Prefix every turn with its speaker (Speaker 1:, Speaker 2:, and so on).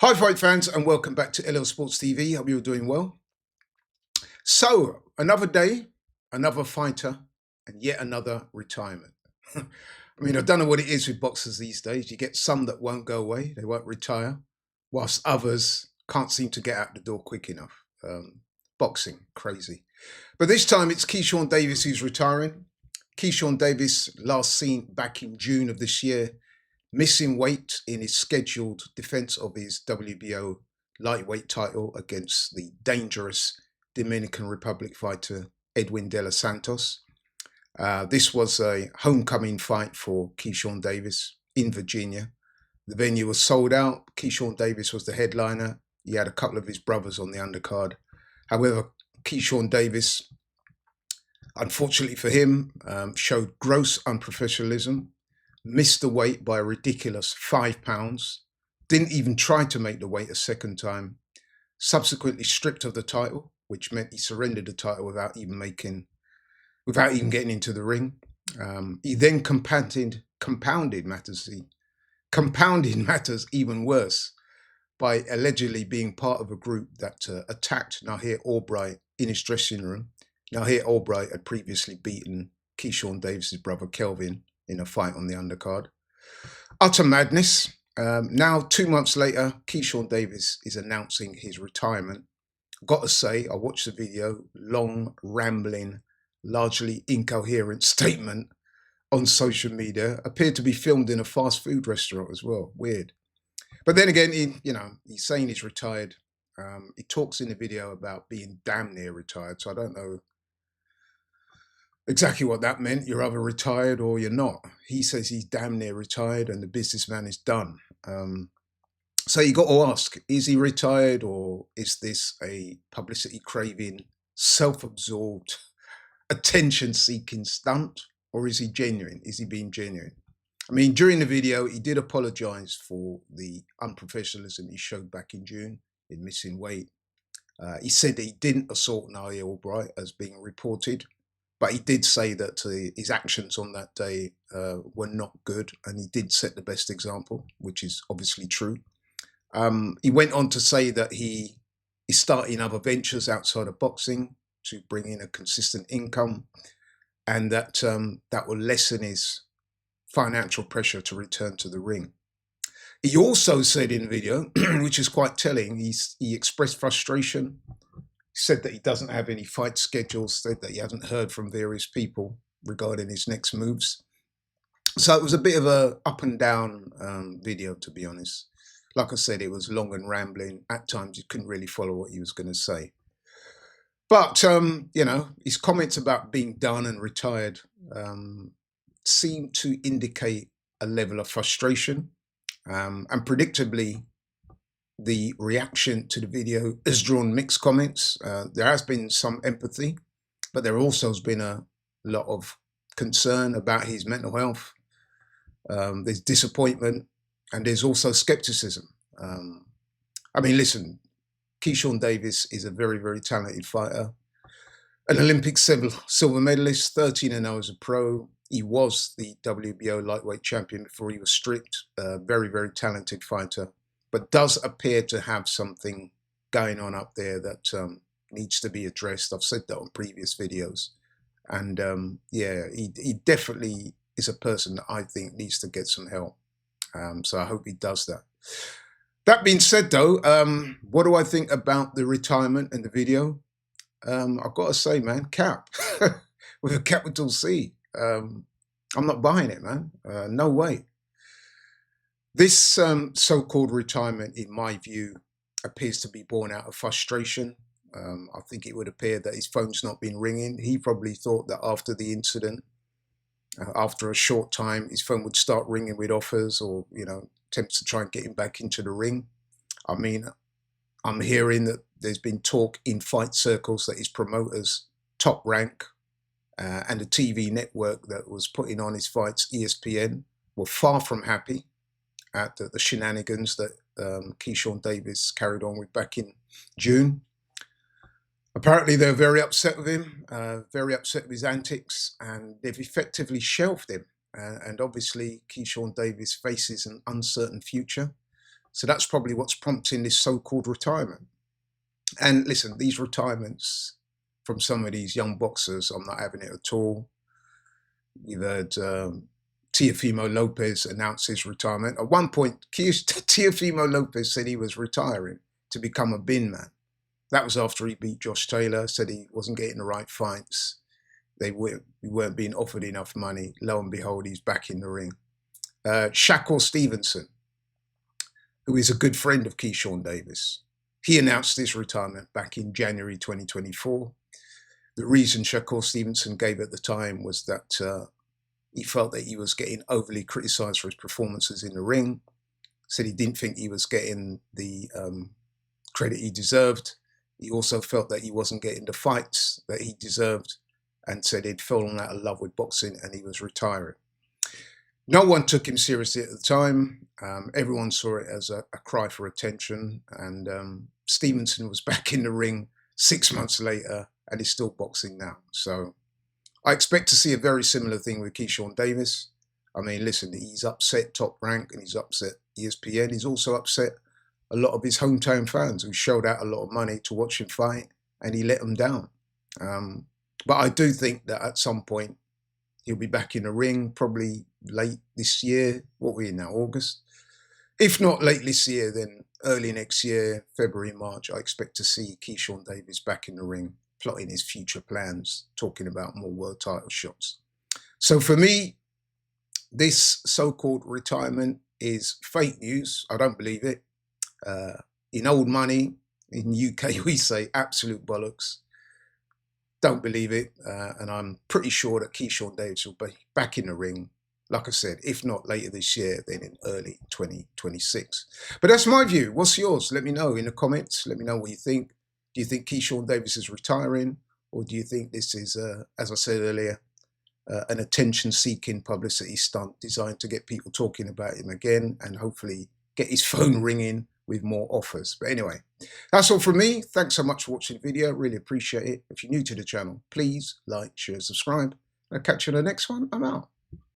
Speaker 1: Hi, fight fans, and welcome back to LL Sports TV. Hope you're doing well. So, another day, another fighter, and yet another retirement. I don't know what it is with boxers these days. You get some that won't go away, they won't retire, whilst others can't seem to get out the door quick enough. Boxing, crazy. But this time it's Keyshawn Davis who's retiring. Keyshawn Davis, last seen back in June of this year, missing weight in his scheduled defense of his WBO lightweight title against the dangerous Dominican Republic fighter Edwin De Los Santos. This was a homecoming fight for Keyshawn Davis in Virginia. The venue was sold out. Keyshawn Davis was the headliner. He had a couple of his brothers on the undercard. However, Keyshawn Davis, unfortunately for him, showed gross unprofessionalism, missed the weight by a ridiculous 5 pounds, didn't even try to make the weight a second time, subsequently stripped of the title, which meant he surrendered the title without even getting into the ring. He then compounded matters even worse by allegedly being part of a group that attacked Nahir Albright in his dressing room. Nahir Albright had previously beaten Keyshawn Davis's brother Kelvin in a fight on the undercard. Utter madness. Now, 2 months later, Keyshawn Davis is announcing his retirement. Got to say, I watched the video, long, rambling, largely incoherent statement on social media, appeared to be filmed in a fast food restaurant as well. Weird. But then again, he's saying he's retired. He talks in the video about being damn near retired, so I don't know exactly what that meant. You're either retired or you're not. He says he's damn near retired and the businessman is done. So you got to ask, is he retired, or is this a publicity craving, self-absorbed, attention-seeking stunt, or is he genuine? Is he being genuine? During the video, he did apologize for the unprofessionalism he showed back in June in missing weight. He said that he didn't assault Nahir Albright as being reported, but he did say that his actions on that day were not good, and he did set the best example, which is obviously true. He went on to say that he is starting other ventures outside of boxing to bring in a consistent income, and that that will lessen his financial pressure to return to the ring. He also said in the video, which is quite telling, he expressed frustration. He said that he doesn't have any fight schedules, said that he hasn't heard from various people regarding his next moves. So it was a bit of a up and down video, to be honest. Like I said, it was long and rambling. At times, you couldn't really follow what he was going to say. But, his comments about being done and retired seemed to indicate a level of frustration. And predictably, the reaction to the video has drawn mixed comments. There has been some empathy, but there also has been a lot of concern about his mental health. There's disappointment, and there's also skepticism. Listen, Keyshawn Davis is a very, very talented fighter, an Olympic silver medalist, 13-0 as a pro. He was the WBO lightweight champion before he was stripped. Very, very talented fighter, but does appear to have something going on up there that needs to be addressed. I've said that on previous videos. And he definitely is a person that I think needs to get some help. So I hope he does that. That being said, though, what do I think about the retirement and the video? I've got to say, man, cap with a capital C. I'm not buying it, man. No way. This so-called retirement, in my view, appears to be born out of frustration. I think it would appear that his phone's not been ringing. He probably thought that after the incident, after a short time, his phone would start ringing with offers or, attempts to try and get him back into the ring. I'm hearing that there's been talk in fight circles that his promoters, Top Rank, and the TV network that was putting on his fights, ESPN, were far from happy at the shenanigans that Keyshawn Davis carried on with back in June. Apparently, they're very upset with him, very upset with his antics, and they've effectively shelved him. And obviously, Keyshawn Davis faces an uncertain future. So that's probably what's prompting this so-called retirement. And listen, these retirements from some of these young boxers, I'm not having it at all. You've heard Teofimo Lopez announce his retirement. At one point, Teofimo Lopez said he was retiring to become a bin man. That was after he beat Josh Taylor, said he wasn't getting the right fights. They weren't being offered enough money. Lo and behold, he's back in the ring. Shak Stevenson, who is a good friend of Keyshawn Davis, he announced his retirement back in January 2024. The reason Shak Stevenson gave at the time was that he felt that he was getting overly criticised for his performances in the ring. Said he didn't think he was getting the credit he deserved. He also felt that he wasn't getting the fights that he deserved, and said he'd fallen out of love with boxing and he was retiring. No one took him seriously at the time. Everyone saw it as a cry for attention, and Stevenson was back in the ring 6 months later and is still boxing now. So I expect to see a very similar thing with Keyshawn Davis. I mean, listen, he's upset Top Rank and he's upset ESPN. He's also upset a lot of his hometown fans who shelled out a lot of money to watch him fight, and he let them down. But I do think that at some point he'll be back in the ring, probably late this year. What are we in now, August? If not late this year, then early next year, February, March, I expect to see Keyshawn Davis back in the ring, plotting his future plans, talking about more world title shots. So for me, this so-called retirement is fake news. I don't believe it. In old money, in UK, we say absolute bollocks. Don't believe it. And I'm pretty sure that Keyshawn Davis will be back in the ring, like I said, if not later this year, then in early 2026. But that's my view. What's yours? Let me know in the comments. Let me know what you think. Do you think Keyshawn Davis is retiring? Or do you think this is, as I said earlier, an attention-seeking publicity stunt designed to get people talking about him again and hopefully get his phone ringing with more offers? But anyway, that's all from me. Thanks so much for watching the video. Really appreciate it. If you're new to the channel, please like, share, subscribe. I'll catch you in the next one. I'm out.